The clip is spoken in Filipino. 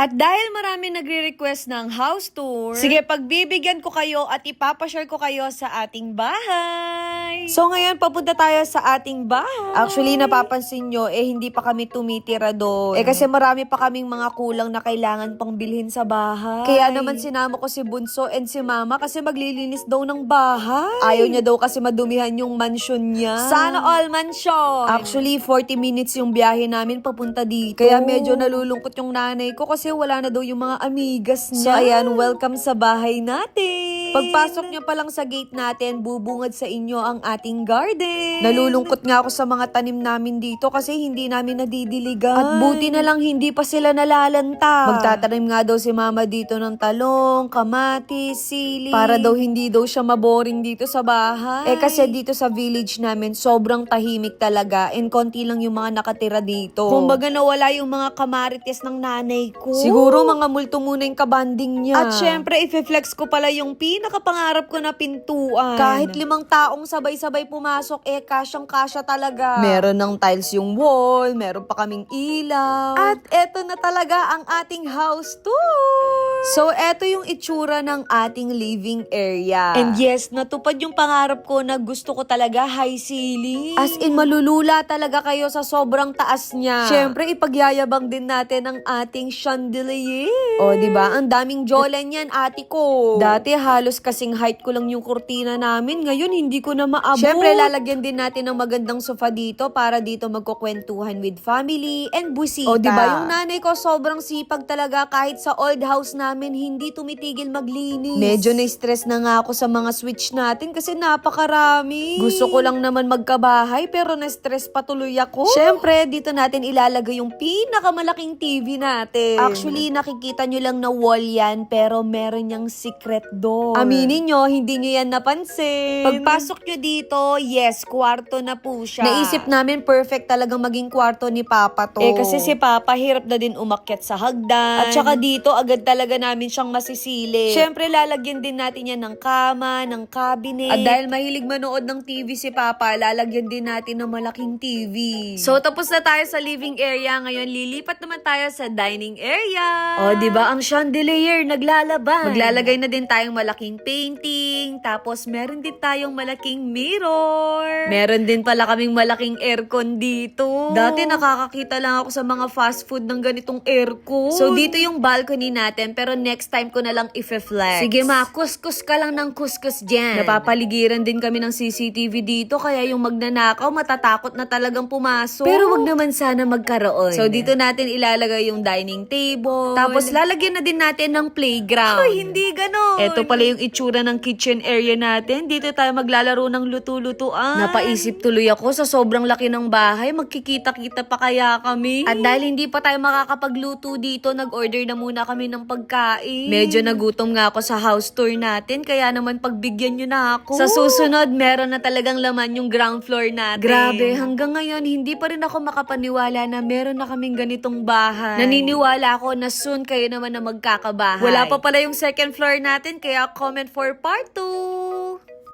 At dahil marami nagre-request ng house tour, sige, pagbibigyan ko kayo at ipapashare ko kayo sa ating bahay. So ngayon, papunta tayo sa ating bahay. Actually, napapansin nyo, hindi pa kami tumitira doon. Kasi marami pa kaming mga kulang na kailangan pang bilhin sa bahay. Kaya naman sinama ko si Bunso and si Mama kasi maglilinis daw ng bahay. Ayaw niya daw kasi madumihan yung mansion niya. Sana all mansion. Actually, 40 minutes yung biyahe namin papunta dito. Kaya medyo nalulungkot yung nanay ko kasi wala na daw yung mga amigas niya. So ayan, welcome sa bahay natin. Pagpasok niya pa lang sa gate natin, bubungad sa inyo ang ating garden. Nalulungkot nga ako sa mga tanim namin dito kasi hindi namin nadidiligan. At buti na lang hindi pa sila nalalanta. Magtatanim nga daw si Mama dito ng talong, kamatis, sili. Para daw hindi daw siya maboring dito sa bahay. Kasi dito sa village namin, sobrang tahimik talaga and konti lang yung mga nakatira dito. Kumbaga nawala yung mga kamarites ng nanay ko. Siguro mga multo muna yung kabanding niya. At syempre, i-flex ko pala yung pinakapangarap ko na pintuan. Kahit 5 taong sabay-sabay pumasok, kasyang-kasya talaga. Meron ng tiles yung wall, meron pa kaming ilaw. At eto na talaga ang ating house tour. So, eto yung itsura ng ating living area. And yes, natupad yung pangarap ko na gusto ko talaga high ceiling. As in, malulula talaga kayo sa sobrang taas niya. Syempre, ipagyayabang din natin ang ating chandelier. O, diba? Ang daming jolen yan, ate ko. Dati, halos kasing height ko lang yung kurtina namin. Ngayon, hindi ko na maabot. Syempre, lalagyan din natin ng magandang sofa dito para dito magkukwentuhan with family and busita. O, diba? Yung nanay ko, sobrang sipag talaga kahit sa old house namin, hindi tumitigil maglinis. Medyo na-stress na nga ako sa mga switch natin kasi napakarami. Gusto ko lang naman magkabahay pero na-stress patuloy ako. Syempre, dito natin ilalagay yung pinakamalaking TV natin. Actually, nakikita nyo lang na wall yan pero meron niyang secret door. Aminin nyo, hindi nyo yan napansin. Pagpasok nyo dito, yes, kwarto na po siya. Naisip namin perfect talagang maging kwarto ni Papa to. Kasi si Papa hirap na din umakyat sa hagdan. At saka dito, agad talaga namin siyang masisili. Syempre, lalagyan din natin yan ng kama, ng cabinet. At dahil mahilig manood ng TV si Papa, lalagyan din natin ng malaking TV. So, tapos na tayo sa living area. Ngayon, lilipat naman tayo sa dining area. O, diba? Ang chandelier, naglalaban. Maglalagay na din tayong malaking painting. Tapos, meron din tayong malaking mirror. Meron din pala kaming malaking aircon dito. Dati, nakakakita lang ako sa mga fast food ng ganitong aircon. So, dito yung balcony natin. Pero next time ko na lang i-flex. Sige ma, kuskus ka lang ng kuskus dyan. Napapaligiran din kami ng CCTV dito. Kaya yung magnanakaw, matatakot na talagang pumasok. Pero wag naman sana magkaroon. So, dito natin ilalagay yung dining table. Tapos, lalagyan na din natin ng playground. Ay, hindi ganon. Ito pala yung itsura ng kitchen area natin. Dito tayo maglalaro ng luto-lutuan. Napaisip tuloy ako sa sobrang laki ng bahay. Magkikita-kita pa kaya kami. At dahil hindi pa tayo makakapagluto dito, nag-order na muna kami ng pagkain. Medyo nagutom nga ako sa house tour natin. Kaya naman pagbigyan nyo na ako. Sa susunod, meron na talagang laman yung ground floor natin. Grabe, hanggang ngayon, hindi pa rin ako makapaniwala na meron na kaming ganitong bahay. Naniniwala ako na soon kayo naman na magkakabahay. Wala pa pala yung second floor natin, kaya comment for part 2.